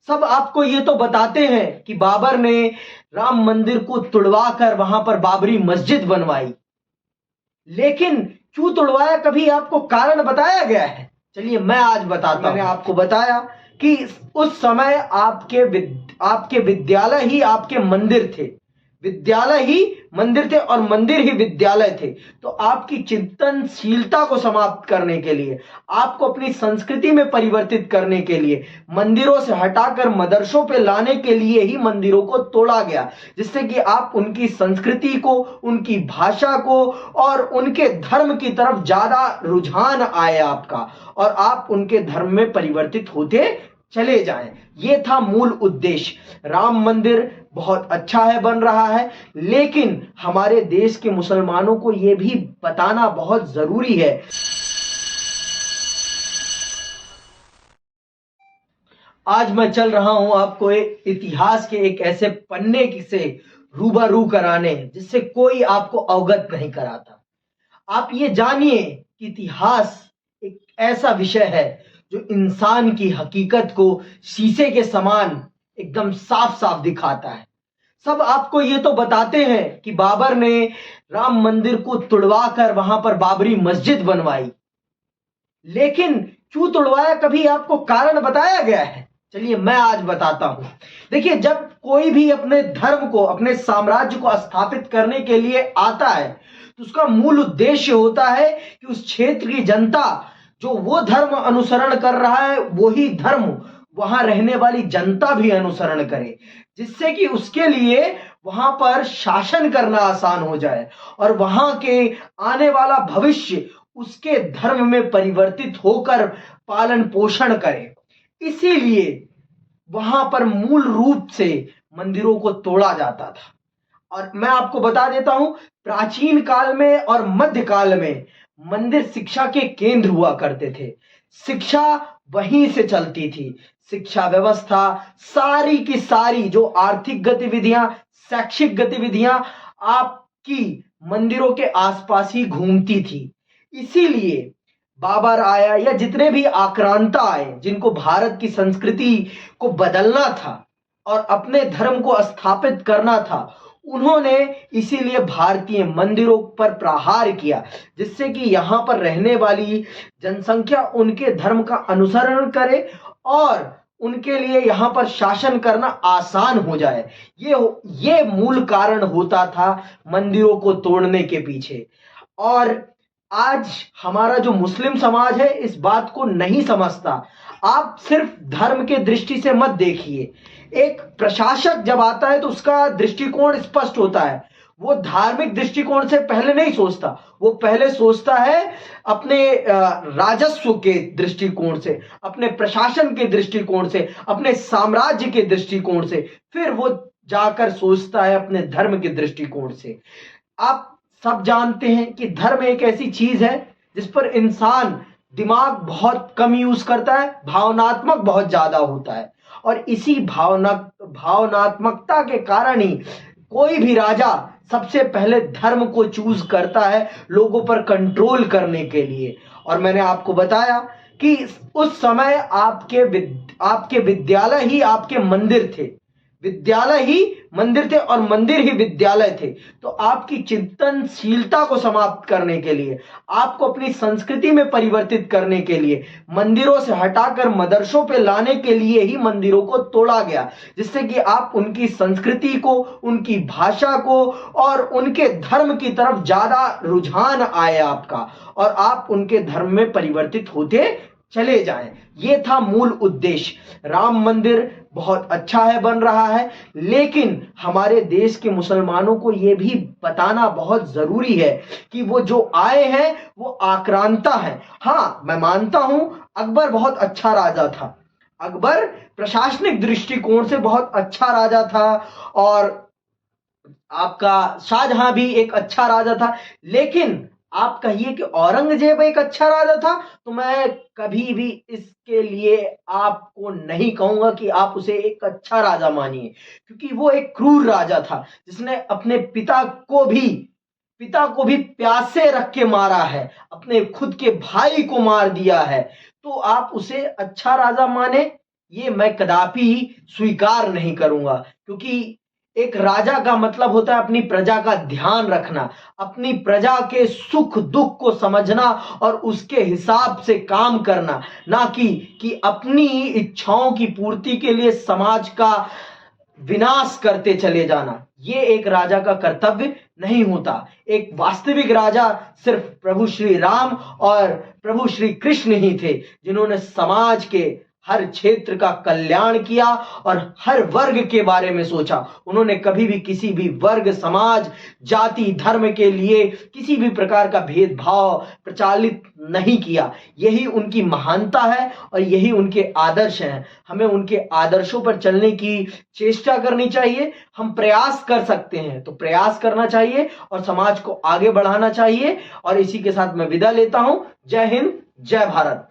सब आपको ये तो बताते हैं कि बाबर ने राम मंदिर को तुड़वाकर वहां पर बाबरी मस्जिद बनवाई, लेकिन क्यों तुड़वाया कभी आपको कारण बताया गया है? चलिए मैं आज बताता हूं। मैंने आपको बताया कि उस समय आपके विद्यालय ही आपके मंदिर थे, विद्यालय ही मंदिर थे और मंदिर ही विद्यालय थे। तो आपकी चिंतनशीलता को समाप्त करने के लिए, आपको अपनी संस्कृति में परिवर्तित करने के लिए, मंदिरों से हटाकर मदरसों पे लाने के लिए ही मंदिरों को तोड़ा गया, जिससे कि आप उनकी संस्कृति को, उनकी भाषा को और उनके धर्म की तरफ ज्यादा रुझान आए आपका, और आप उनके धर्म में परिवर्तित होते चले जाएं। ये था मूल उद्देश्य। राम मंदिर बहुत अच्छा है, बन रहा है, लेकिन हमारे देश के मुसलमानों को यह भी बताना बहुत जरूरी है। आज मैं चल रहा हूं आपको इतिहास के एक ऐसे पन्ने से रूबरू कराने जिससे कोई आपको अवगत नहीं कराता। आप ये जानिए कि इतिहास एक ऐसा विषय है जो इंसान की हकीकत को शीशे के समान एकदम साफ साफ दिखाता है। सब आपको ये तो बताते हैं कि बाबर ने राम मंदिर को तुड़वाकर वहां पर बाबरी मस्जिद बनवाई, लेकिन क्यों तुड़वाया कभी आपको कारण बताया गया है? चलिए मैं आज बताता हूं। देखिए, जब कोई भी अपने धर्म को, अपने साम्राज्य को स्थापित करने के लिए आता है तो उसका मूल उद्देश्य होता है कि उस क्षेत्र की जनता जो वो धर्म अनुसरण कर रहा है वही धर्म वहां रहने वाली जनता भी अनुसरण करे, जिससे कि उसके लिए वहां पर शासन करना आसान हो जाए और वहां के आने वाला भविष्य उसके धर्म में परिवर्तित होकर पालन पोषण करे। इसीलिए वहां पर मूल रूप से मंदिरों को तोड़ा जाता था। और मैं आपको बता देता हूं, प्राचीन काल में और मध्य काल में मंदिर शिक्षा के केंद्र हुआ करते थे। शिक्षा वहीं से चलती थी। शिक्षा व्यवस्था, सारी की सारी जो आर्थिक गतिविधियां, शैक्षिक गतिविधियां आपकी मंदिरों के आसपास ही घूमती थी। इसीलिए बाबर आया या जितने भी आक्रांता आए जिनको भारत की संस्कृति को बदलना था और अपने धर्म को स्थापित करना था, उन्होंने इसीलिए भारतीय मंदिरों पर प्रहार किया, जिससे कि यहां पर रहने वाली जनसंख्या उनके धर्म का अनुसरण करे और उनके लिए यहां पर शासन करना आसान हो जाए। ये मूल कारण होता था मंदिरों को तोड़ने के पीछे। और आज हमारा जो मुस्लिम समाज है इस बात को नहीं समझता। आप सिर्फ धर्म के दृष्टि से मत देखिए। एक प्रशासक जब आता है तो उसका दृष्टिकोण स्पष्ट होता है। वो धार्मिक दृष्टिकोण से पहले नहीं सोचता, वो पहले सोचता है अपने राजस्व के दृष्टिकोण से, अपने प्रशासन के दृष्टिकोण से, अपने साम्राज्य के दृष्टिकोण से, फिर वो जाकर सोचता है अपने धर्म के दृष्टिकोण से। आप सब जानते हैं कि धर्म एक ऐसी चीज है जिस पर इंसान दिमाग बहुत कम यूज करता है, भावनात्मक बहुत ज्यादा होता है। और इसी भावनात्मकता के कारण ही कोई भी राजा सबसे पहले धर्म को चूज करता है लोगों पर कंट्रोल करने के लिए। और मैंने आपको बताया कि उस समय आपके विद्यालय ही आपके मंदिर थे, विद्यालय ही मंदिर थे और मंदिर ही विद्यालय थे। तो आपकी चिंतनशीलता को समाप्त करने के लिए, आपको अपनी संस्कृति में परिवर्तित करने के लिए, मंदिरों से हटाकर मदरसों पे लाने के लिए ही मंदिरों को तोड़ा गया, जिससे कि आप उनकी संस्कृति को, उनकी भाषा को और उनके धर्म की तरफ ज्यादा रुझान आए आपका, और आप उनके धर्म में परिवर्तित होते चले जाएं। ये था मूल उद्देश्य। राम मंदिर बहुत अच्छा है, बन रहा है, लेकिन हमारे देश के मुसलमानों को यह भी बताना बहुत जरूरी है कि वो जो आए हैं वो आक्रांता हैं। हां, मैं मानता हूं अकबर बहुत अच्छा राजा था, अकबर प्रशासनिक दृष्टिकोण से बहुत अच्छा राजा था, और आपका शाहजहां भी एक अच्छा राजा था। लेकिन आप कहिए कि औरंगजेब एक अच्छा राजा था, तो मैं कभी भी इसके लिए आपको नहीं कहूंगा कि आप उसे एक अच्छा राजा मानिए, क्योंकि वो एक क्रूर राजा था जिसने अपने पिता को भी प्यासे रख के मारा है, अपने खुद के भाई को मार दिया है। तो आप उसे अच्छा राजा माने ये मैं कदापि स्वीकार नहीं करूंगा, क्योंकि एक राजा का मतलब होता है अपनी प्रजा का ध्यान रखना, अपनी प्रजा के सुख दुख को समझना और उसके हिसाब से काम करना, ना कि अपनी इच्छाओं की पूर्ति के लिए समाज का विनाश करते चले जाना। ये एक राजा का कर्तव्य नहीं होता। एक वास्तविक राजा सिर्फ प्रभु श्री राम और प्रभु श्री कृष्ण ही थे, जिन्होंने समाज के हर क्षेत्र का कल्याण किया और हर वर्ग के बारे में सोचा। उन्होंने कभी भी किसी भी वर्ग, समाज, जाति, धर्म के लिए किसी भी प्रकार का भेदभाव प्रचालित नहीं किया। यही उनकी महानता है और यही उनके आदर्श हैं। हमें उनके आदर्शों पर चलने की चेष्टा करनी चाहिए। हम प्रयास कर सकते हैं तो प्रयास करना चाहिए और समाज को आगे बढ़ाना चाहिए। और इसी के साथ मैं विदा लेता हूं। जय हिंद, जय भारत।